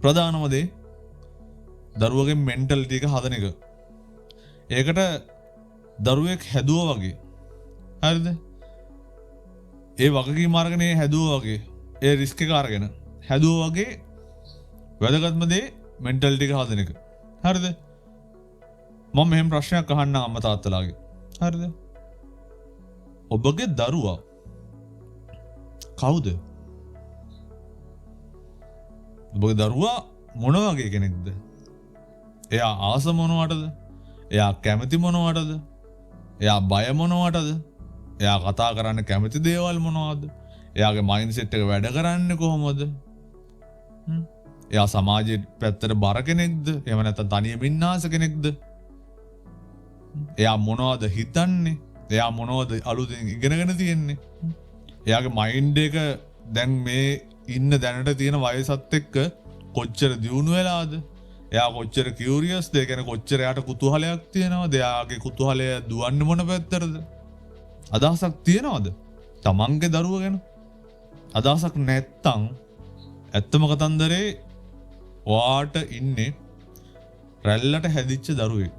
ප්‍රධානම දේ දරුවගේ මෙන්ටලිටි එක හදන එක. ඒකට දරුවෙක් හැදුවා වගේ. හරිද? ඒ වගකීම් අරගෙන හැදුවා වගේ. ඒ රිස්ක් එක අරගෙන හැදුවා වගේ වැදගත්ම දේ මෙන්ටලිටි එක හදන එක. හරිද? මම මෙහෙම ප්‍රශ්නයක් අහන්නම් අම්මා තාත්තලාගේ. හරිද? ඔබගේ දරුවා කවුද? ඔබගේ දරුවා මොන වගේ කෙනෙක්ද? එයා ආස මොනවටද? එයා කැමති මොනවටද? එයා බය මොනවටද? එයා කතා කරන්න කැමති දේවල් මොනවද? එයාගේ මයින්ඩ්සෙට් එක වැඩ කරන්නේ කොහොමද? එයා සමාජයේ පැත්තට බර කෙනෙක්ද? එහෙම නැත්නම් තනියම ඉන්න ආස කෙනෙක්ද? එයා මොනවද හිතන්නේ? එයා මොනවද අලුතෙන් ඉගෙනගෙන තියෙන්නේ? එයාගේ මයින්ඩ් එක දැන් මේ ඉන්න දැනට තියෙන වයසත් එක්ක කොච්චර දියුණු වෙලාද? එයා කොච්චර කියුරියස්ද? ඒ කියන්නේ කොච්චර එයාට කුතුහලයක් තියෙනවද? එයාගේ කුතුහලය දුවන්නේ මොන පැත්තටද? අදහසක් තියෙනවද? තමන්ගේ දරුවා ගැන අදහසක් නැත්තම් ඇත්තම කතන්දරේ ඔයාට ඉන්නේ රැල්ලට හැදිච්ච දරුවෙක්.